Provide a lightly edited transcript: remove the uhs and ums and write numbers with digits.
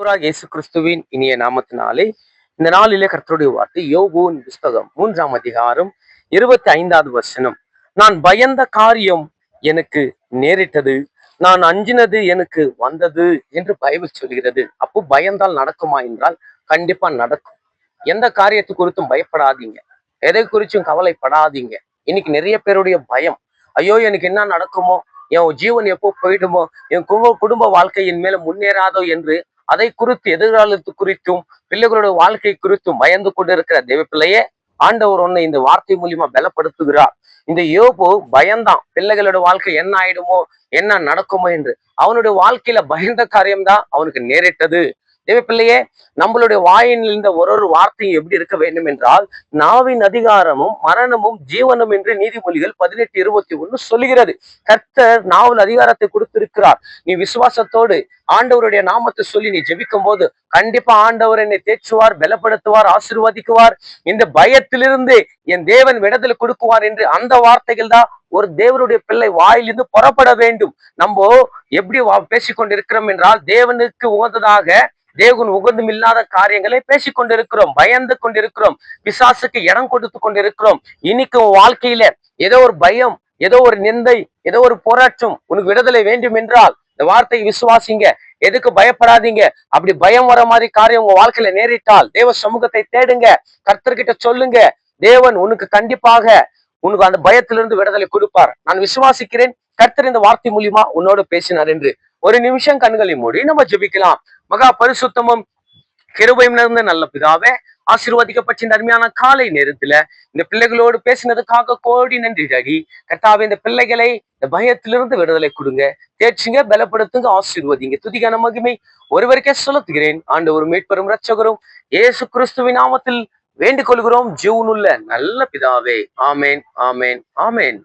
இயேசு கிறிஸ்துவின் இனிய நாமத்தினாலே இந்த நாளிலே கர்த்தருடைய வார்த்தை யோபுவின் புஸ்தகம் 3ஆம் அதிகாரம் 25வது வசனம். நான் பயந்த காரியம் எனக்கு நேரிட்டது, நான் அஞ்சினது எனக்கு வந்தது என்று பைபிள் சொல்கிறது. அப்போ பயந்தால் நடக்குமா என்றால் கண்டிப்பா நடக்கும். எந்த காரியத்தை குறித்தும் பயப்படாதீங்க, எதை குறிச்சும் கவலைப்படாதீங்க. இன்னைக்கு நிறைய பேருடைய பயம், ஐயோ எனக்கு என்ன நடக்குமோ, என் ஜீவன் எப்போ போயிடுமோ, என் குடும்ப வாழ்க்கையின் மேல முன்னேறாதோ என்று அதை குறித்து எதிர்காலத்து குறித்தும் பிள்ளைகளோட வாழ்க்கை குறித்தும் பயந்து கொண்டிருக்கிற தேவ பிள்ளையே, ஆண்டவர் ஒன்னு இந்த வார்த்தை மூலியமா பலப்படுத்துகிறார். இந்த யோபு பயந்தான், பிள்ளைகளோட வாழ்க்கை என்ன ஆயிடுமோ, என்ன நடக்குமோ என்று. அவனுடைய வாழ்க்கையில பயந்த காரியம்தான் அவனுக்கு நேரிட்டது. தேவ பிள்ளையே, நம்மளுடைய வாயின் இருந்த ஒரு வார்த்தையும் எப்படி இருக்க வேண்டும் என்றால், நாவின் அதிகாரமும் மரணமும் ஜீவனும் என்று நீதிமொழிகள் 18:21 சொல்லுகிறது. கர்த்தர் நாவல் அதிகாரத்தை கொடுத்திருக்கிறார். நீ விசுவாசத்தோடு ஆண்டவருடைய நாமத்தை சொல்லி நீ ஜெபிக்கும் போது கண்டிப்பா ஆண்டவர் என்னை தேற்றுவார், பலப்படுத்துவார், ஆசீர்வதிக்குவார், இந்த பயத்திலிருந்து என் தேவன் விடுதலை கொடுக்குவார் என்று அந்த வார்த்தைகள் தான் ஒரு தேவனுடைய பிள்ளை வாயிலிருந்து புறப்பட வேண்டும். நம்ம எப்படி பேசிக்கொண்டிருக்கிறோம் என்றால், தேவனுக்கு உகந்ததாக தேவன் உகந்தும் இல்லாத காரியங்களை பேசிக் கொண்டிருக்கிறோம், பயந்து கொண்டிருக்கிறோம், பிசாசுக்கு இடம் கொடுத்து கொண்டிருக்கிறோம். இன்னைக்கு வாழ்க்கையில ஏதோ ஒரு பயம், ஏதோ ஒரு நிந்தை, ஏதோ ஒரு போராட்டம் உனக்கு விடுதலை வேண்டும் என்றால் இந்த வார்த்தையை விசுவாசிங்க. எதுக்கு பயப்படாதீங்க. அப்படி பயம் வர மாதிரி காரியம் உங்க வாழ்க்கையில நேரிட்டால் தேவ சமூகத்தை தேடுங்க, கர்த்தர்கிட்ட சொல்லுங்க. தேவன் உனக்கு கண்டிப்பாக உனக்கு அந்த பயத்திலிருந்து விடுதலை கொடுப்பார். நான் விசுவாசிக்கிறேன். கர்த்தர் இந்த வார்த்தை மூலியமா உன்னோடு பேசினார் என்று. ஒரு நிமிஷம் கண்களை மூடி நம்ம ஜெபிக்கலாம். மகா பரிசுத்தமும் கிருபையும் நிறைந்த நல்ல பிதாவே, ஆசீர்வதிக்கப்பட்ட இந்த அருமையான காலை நேரத்துல இந்த பிள்ளைகளோடு பேசினதுக்காக கோடி நன்றி டாடி. கர்த்தாவே, இந்த பிள்ளைகளை இந்த பயத்திலிருந்து விடுதலை கொடுங்க, தேர்ச்சிங்க, பலப்படுத்துங்க, ஆசீர்வதிங்க. துதிக்கான மகிமை ஒருவருக்கே செலுத்துகிறேன். ஆண்டவரும் மீட்பரும் இரட்சகரும் இயேசு கிறிஸ்துவின் நாமத்தில் வேண்டிக் கொள்கிறோம் ஜீவனுள்ள நல்ல பிதாவே. ஆமேன், ஆமேன், ஆமேன்.